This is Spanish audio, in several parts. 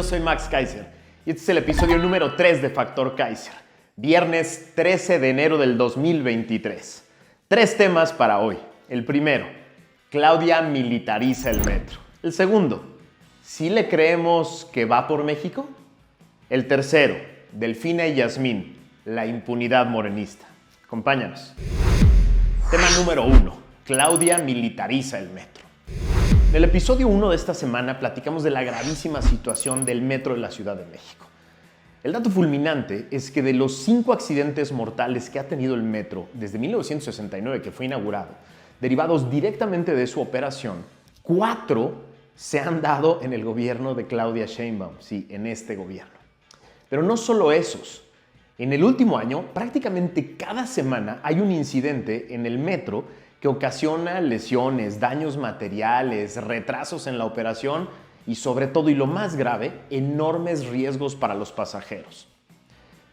yo soy Max Kaiser y este es el episodio número 3 de Factor Kaiser, viernes 13 de enero del 2023. 3 temas para hoy. El primero, Claudia militariza el metro. El segundo, ¿sí le creemos que va por México? El tercero, Delfina y Yasmín, la impunidad morenista. Acompáñanos. Tema número 1, Claudia militariza el metro. En el episodio 1 de esta semana platicamos de la gravísima situación del metro de la Ciudad de México. El dato fulminante es que de los 5 accidentes mortales que ha tenido el metro desde 1969, que fue inaugurado, derivados directamente de su operación, 4 se han dado en el gobierno de Claudia Sheinbaum, sí, en este gobierno. Pero no solo esos. En el último año, prácticamente cada semana hay un incidente en el metro que ocasiona lesiones, daños materiales, retrasos en la operación y sobre todo, y lo más grave, enormes riesgos para los pasajeros.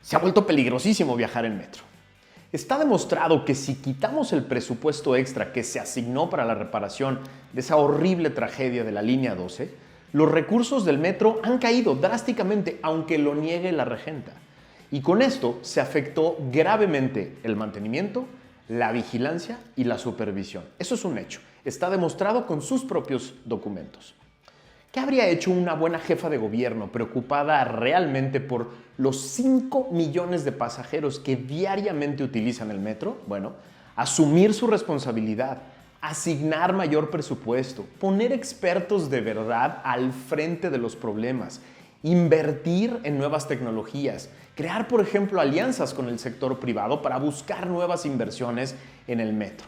Se ha vuelto peligrosísimo viajar en metro. Está demostrado que si quitamos el presupuesto extra que se asignó para la reparación de esa horrible tragedia de la línea 12, los recursos del metro han caído drásticamente, aunque lo niegue la regenta. Y con esto se afectó gravemente el mantenimiento, la vigilancia y la supervisión. Eso es un hecho. Está demostrado con sus propios documentos. ¿Qué habría hecho una buena jefa de gobierno preocupada realmente por los 5 millones de pasajeros que diariamente utilizan el metro? Bueno, asumir su responsabilidad, asignar mayor presupuesto, poner expertos de verdad al frente de los problemas, invertir en nuevas tecnologías, crear, por ejemplo, alianzas con el sector privado para buscar nuevas inversiones en el metro.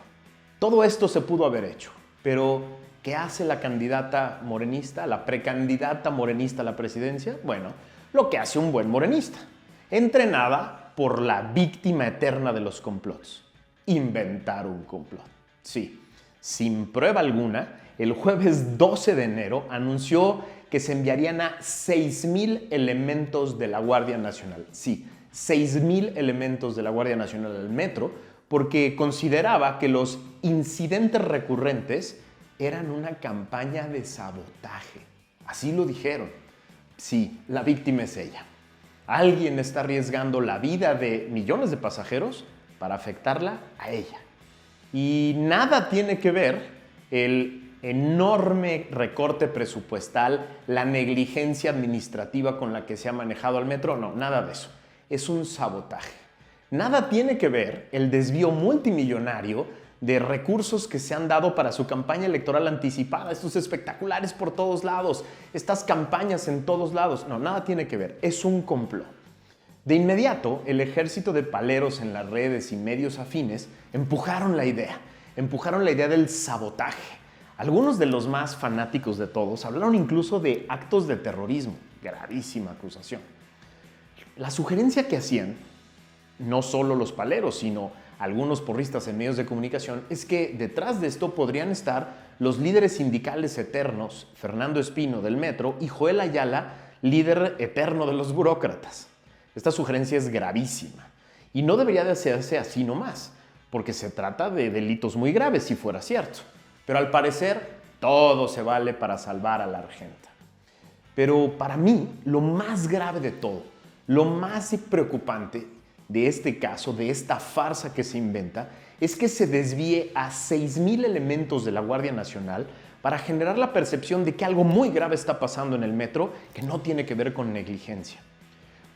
Todo esto se pudo haber hecho, pero ¿qué hace la candidata morenista, la precandidata morenista a la presidencia? Bueno, lo que hace un buen morenista, entrenada por la víctima eterna de los complots: inventar un complot. Sí, sin prueba alguna, el jueves 12 de enero anunció que se enviarían a 6,000 elementos de la Guardia Nacional. Sí, 6,000 elementos de la Guardia Nacional al metro, porque consideraba que los incidentes recurrentes eran una campaña de sabotaje. Así lo dijeron. Sí, la víctima es ella. Alguien está arriesgando la vida de millones de pasajeros para afectarla a ella. Y nada tiene que ver el enorme recorte presupuestal, la negligencia administrativa con la que se ha manejado al metro. No, nada de eso. Es un sabotaje. Nada tiene que ver el desvío multimillonario de recursos que se han dado para su campaña electoral anticipada, estos espectaculares por todos lados, estas campañas en todos lados. No, nada tiene que ver. Es un complot. De inmediato, el ejército de paleros en las redes y medios afines empujaron la idea del sabotaje. Algunos de los más fanáticos de todos hablaron incluso de actos de terrorismo, gravísima acusación. La sugerencia que hacían, no solo los paleros, sino algunos porristas en medios de comunicación, es que detrás de esto podrían estar los líderes sindicales eternos, Fernando Espino del Metro y Joel Ayala, líder eterno de los burócratas. Esta sugerencia es gravísima y no debería de hacerse así nomás, porque se trata de delitos muy graves si fuera cierto. Pero al parecer, todo se vale para salvar a la regenta. Pero para mí, lo más grave de todo, lo más preocupante de este caso, de esta farsa que se inventa, es que se desvíe a 6,000 elementos de la Guardia Nacional para generar la percepción de que algo muy grave está pasando en el metro que no tiene que ver con negligencia.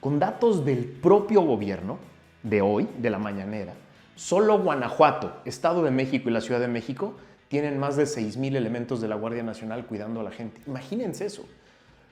Con datos del propio gobierno de hoy, de la mañanera, solo Guanajuato, Estado de México y la Ciudad de México tienen más de 6,000 elementos de la Guardia Nacional cuidando a la gente. Imagínense eso.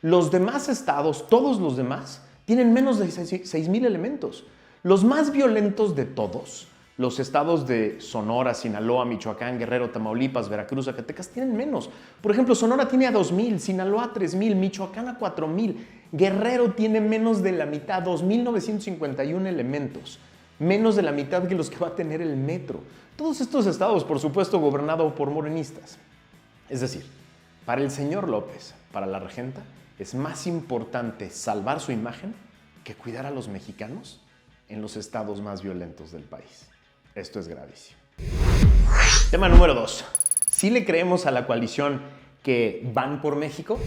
Los demás estados, todos los demás, tienen menos de 6,000 elementos. Los más violentos de todos, los estados de Sonora, Sinaloa, Michoacán, Guerrero, Tamaulipas, Veracruz, Zacatecas, tienen menos. Por ejemplo, Sonora tiene a 2,000, Sinaloa a 3,000, Michoacán a 4,000. Guerrero tiene menos de la mitad, 2,951 elementos. Menos de la mitad que los que va a tener el metro. Todos estos estados, por supuesto, gobernados por morenistas. Es decir, para el señor López, para la regenta, es más importante salvar su imagen que cuidar a los mexicanos en los estados más violentos del país. Esto es gravísimo. Tema número 2. ¿Sí le creemos a la coalición que van por México?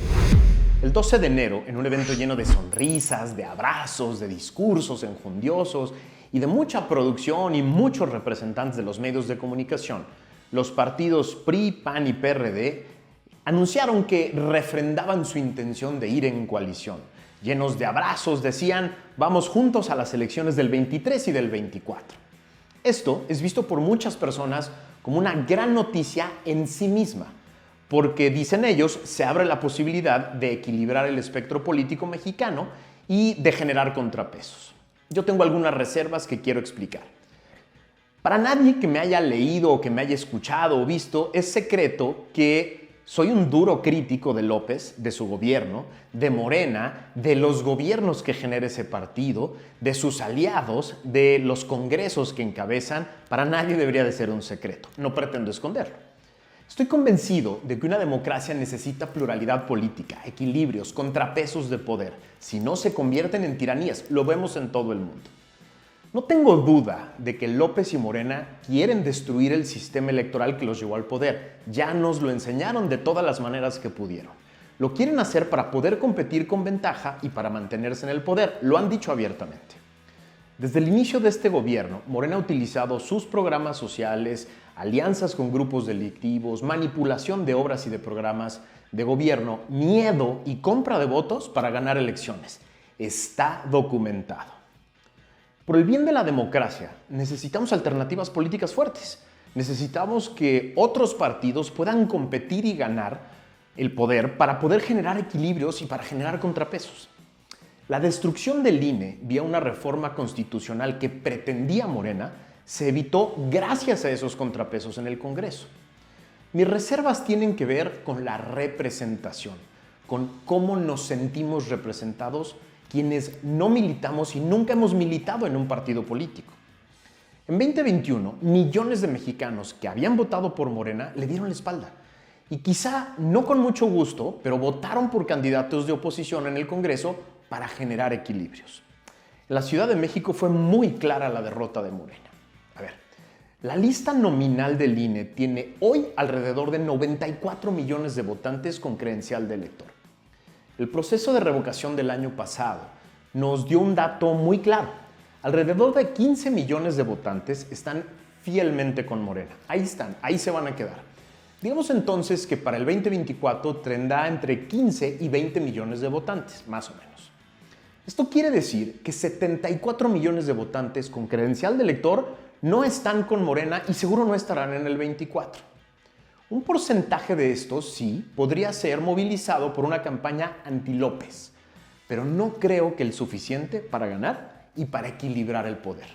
El 12 de enero, en un evento lleno de sonrisas, de abrazos, de discursos enjundiosos y de mucha producción y muchos representantes de los medios de comunicación, los partidos PRI, PAN y PRD anunciaron que refrendaban su intención de ir en coalición. Llenos de abrazos, decían, vamos juntos a las elecciones del 23 y del 24. Esto es visto por muchas personas como una gran noticia en sí misma, porque, dicen ellos, se abre la posibilidad de equilibrar el espectro político mexicano y de generar contrapesos. Yo tengo algunas reservas que quiero explicar. Para nadie que me haya leído o que me haya escuchado o visto, es secreto que soy un duro crítico de López, de su gobierno, de Morena, de los gobiernos que genera ese partido, de sus aliados, de los congresos que encabezan. Para nadie debería de ser un secreto. No pretendo esconderlo. Estoy convencido de que una democracia necesita pluralidad política, equilibrios, contrapesos de poder. Si no, se convierten en tiranías. Lo vemos en todo el mundo. No tengo duda de que López y Morena quieren destruir el sistema electoral que los llevó al poder. Ya nos lo enseñaron de todas las maneras que pudieron. Lo quieren hacer para poder competir con ventaja y para mantenerse en el poder. Lo han dicho abiertamente. Desde el inicio de este gobierno, Morena ha utilizado sus programas sociales, alianzas con grupos delictivos, manipulación de obras y de programas de gobierno, miedo y compra de votos para ganar elecciones. Está documentado. Por el bien de la democracia, necesitamos alternativas políticas fuertes. Necesitamos que otros partidos puedan competir y ganar el poder para poder generar equilibrios y para generar contrapesos. La destrucción del INE vía una reforma constitucional que pretendía Morena se evitó gracias a esos contrapesos en el Congreso. Mis reservas tienen que ver con la representación, con cómo nos sentimos representados quienes no militamos y nunca hemos militado en un partido político. En 2021, millones de mexicanos que habían votado por Morena le dieron la espalda. Y quizá no con mucho gusto, pero votaron por candidatos de oposición en el Congreso para generar equilibrios. En la Ciudad de México fue muy clara la derrota de Morena. A ver, la lista nominal del INE tiene hoy alrededor de 94 millones de votantes con credencial de elector. El proceso de revocación del año pasado nos dio un dato muy claro. Alrededor de 15 millones de votantes están fielmente con Morena. Ahí están, ahí se van a quedar. Digamos entonces que para el 2024 tendrá entre 15 y 20 millones de votantes, más o menos. Esto quiere decir que 74 millones de votantes con credencial de elector no están con Morena y seguro no estarán en el 24. Un porcentaje de estos, sí, podría ser movilizado por una campaña anti-López, pero no creo que el suficiente para ganar y para equilibrar el poder.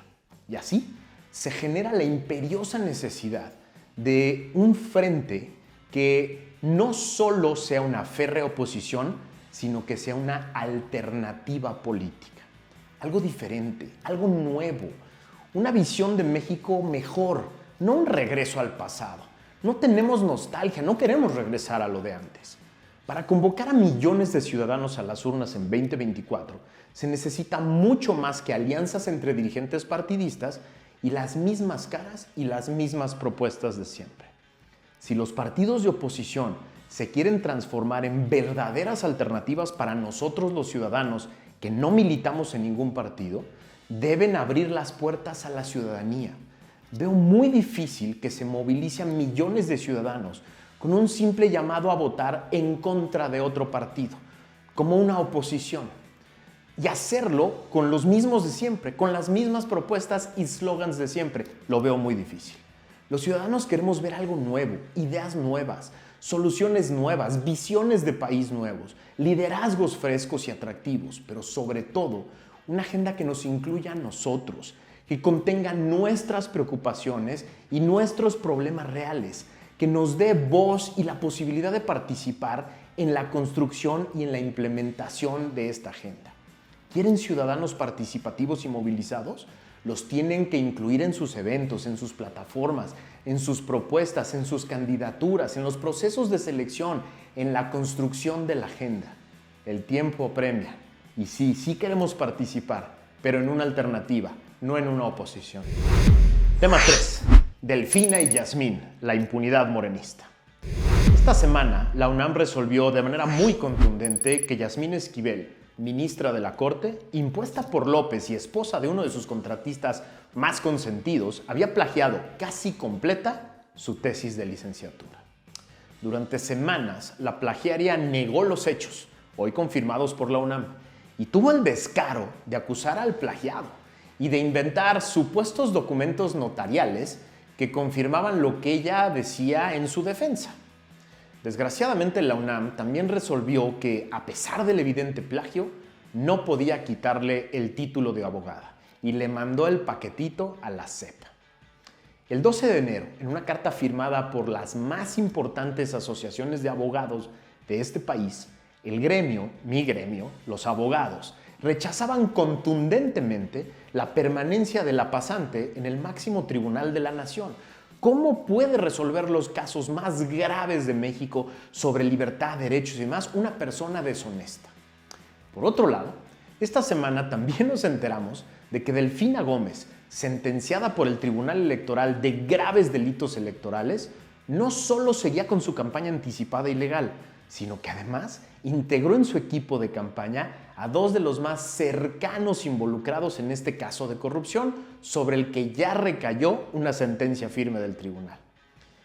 Y así se genera la imperiosa necesidad de un frente que no solo sea una férrea oposición, sino que sea una alternativa política. Algo diferente, algo nuevo, una visión de México mejor, no un regreso al pasado. No tenemos nostalgia, no queremos regresar a lo de antes. Para convocar a millones de ciudadanos a las urnas en 2024, se necesita mucho más que alianzas entre dirigentes partidistas y las mismas caras y las mismas propuestas de siempre. Si los partidos de oposición se quieren transformar en verdaderas alternativas para nosotros los ciudadanos que no militamos en ningún partido, deben abrir las puertas a la ciudadanía. Veo muy difícil que se movilice a millones de ciudadanos con un simple llamado a votar en contra de otro partido, como una oposición. Y hacerlo con los mismos de siempre, con las mismas propuestas y slogans de siempre. Lo veo muy difícil. Los ciudadanos queremos ver algo nuevo, ideas nuevas, soluciones nuevas, visiones de país nuevos, liderazgos frescos y atractivos, pero sobre todo una agenda que nos incluya a nosotros, que contenga nuestras preocupaciones y nuestros problemas reales, que nos dé voz y la posibilidad de participar en la construcción y en la implementación de esta agenda. ¿Quieren ciudadanos participativos y movilizados? Los tienen que incluir en sus eventos, en sus plataformas, en sus propuestas, en sus candidaturas, en los procesos de selección, en la construcción de la agenda. El tiempo apremia. Y sí queremos participar, pero en una alternativa, no en una oposición. Tema 3. Delfina y Yasmín, la impunidad morenista. Esta semana, la UNAM resolvió de manera muy contundente que Yasmín Esquivel, ministra de la Corte, impuesta por López y esposa de uno de sus contratistas más consentidos, había plagiado casi completa su tesis de licenciatura. Durante semanas, la plagiaria negó los hechos, hoy confirmados por la UNAM, y tuvo el descaro de acusar al plagiado y de inventar supuestos documentos notariales que confirmaban lo que ella decía en su defensa. Desgraciadamente, la UNAM también resolvió que, a pesar del evidente plagio, no podía quitarle el título de abogada y le mandó el paquetito a la SEP. El 12 de enero, en una carta firmada por las más importantes asociaciones de abogados de este país, el gremio, mi gremio, los abogados, rechazaban contundentemente la permanencia de la pasante en el máximo tribunal de la nación. ¿Cómo puede resolver los casos más graves de México sobre libertad, derechos y demás una persona deshonesta? Por otro lado, esta semana también nos enteramos de que Delfina Gómez, sentenciada por el Tribunal Electoral de graves delitos electorales, no solo seguía con su campaña anticipada ilegal, sino que además integró en su equipo de campaña a dos de los más cercanos involucrados en este caso de corrupción, sobre el que ya recayó una sentencia firme del tribunal.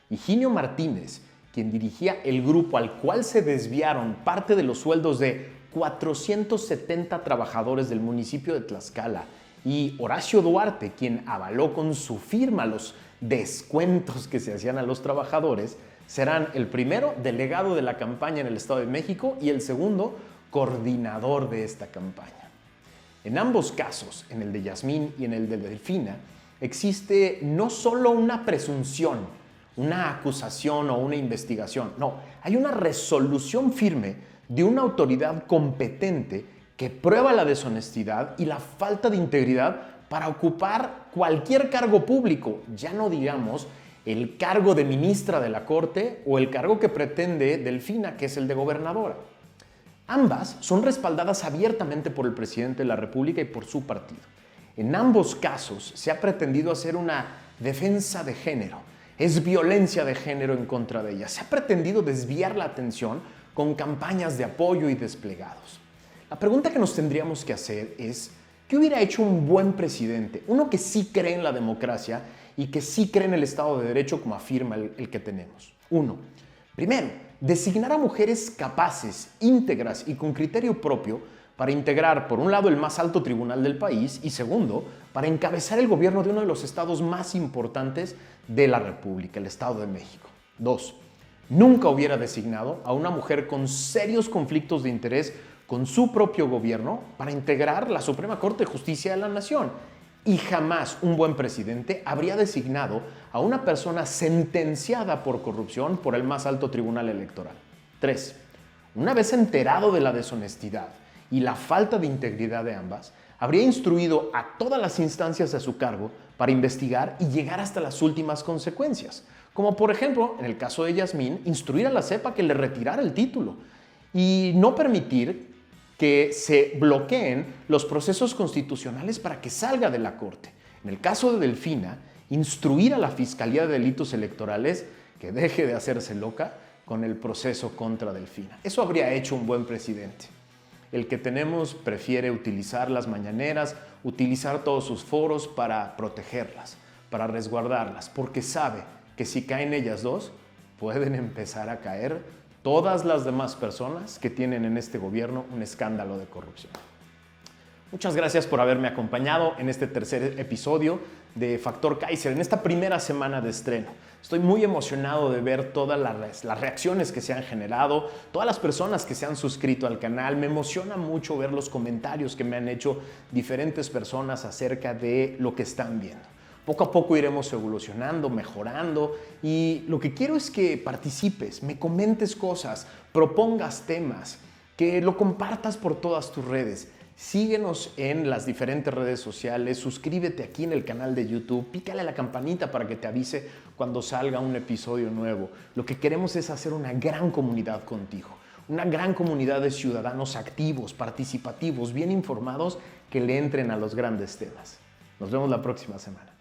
Higinio Martínez, quien dirigía el grupo al cual se desviaron parte de los sueldos de 470 trabajadores del municipio de Tlaxcala, y Horacio Duarte, quien avaló con su firma los descuentos que se hacían a los trabajadores, serán el primero delegado de la campaña en el Estado de México y el segundo coordinador de esta campaña. En ambos casos, en el de Yasmín y en el de Delfina, existe no solo una presunción, una acusación o una investigación, no, hay una resolución firme de una autoridad competente que prueba la deshonestidad y la falta de integridad para ocupar cualquier cargo público, ya no digamos el cargo de ministra de la Corte o el cargo que pretende Delfina, que es el de gobernadora. Ambas son respaldadas abiertamente por el presidente de la República y por su partido. En ambos casos se ha pretendido hacer una defensa de género. Es violencia de género en contra de ellas. Se ha pretendido desviar la atención con campañas de apoyo y desplegados. La pregunta que nos tendríamos que hacer es, ¿qué hubiera hecho un buen presidente? Uno que sí cree en la democracia y que sí cree en el Estado de Derecho como afirma el que tenemos. Uno, primero, designar a mujeres capaces, íntegras y con criterio propio para integrar, por un lado, el más alto tribunal del país y, segundo, para encabezar el gobierno de uno de los estados más importantes de la República, el Estado de México. Dos, nunca hubiera designado a una mujer con serios conflictos de interés con su propio gobierno para integrar la Suprema Corte de Justicia de la Nación. Y jamás un buen presidente habría designado a una persona sentenciada por corrupción por el más alto tribunal electoral. 3. Una vez enterado de la deshonestidad y la falta de integridad de ambas, habría instruido a todas las instancias a su cargo para investigar y llegar hasta las últimas consecuencias. Como por ejemplo, en el caso de Yasmín, instruir a la SEP a que le retirara el título y no permitir que se bloqueen los procesos constitucionales para que salga de la Corte. En el caso de Delfina, instruir a la Fiscalía de Delitos Electorales que deje de hacerse loca con el proceso contra Delfina. Eso habría hecho un buen presidente. El que tenemos prefiere utilizar las mañaneras, utilizar todos sus foros para protegerlas, para resguardarlas, porque sabe que si caen ellas dos, pueden empezar a caer todas las demás personas que tienen en este gobierno un escándalo de corrupción. Muchas gracias por haberme acompañado en este tercer episodio de Factor Kaiser, en esta primera semana de estreno. Estoy muy emocionado de ver todas las reacciones que se han generado, todas las personas que se han suscrito al canal. Me emociona mucho ver los comentarios que me han hecho diferentes personas acerca de lo que están viendo. Poco a poco iremos evolucionando, mejorando y lo que quiero es que participes, me comentes cosas, propongas temas, que lo compartas por todas tus redes. Síguenos en las diferentes redes sociales, suscríbete aquí en el canal de YouTube, pícale a la campanita para que te avise cuando salga un episodio nuevo. Lo que queremos es hacer una gran comunidad contigo, una gran comunidad de ciudadanos activos, participativos, bien informados, que le entren a los grandes temas. Nos vemos la próxima semana.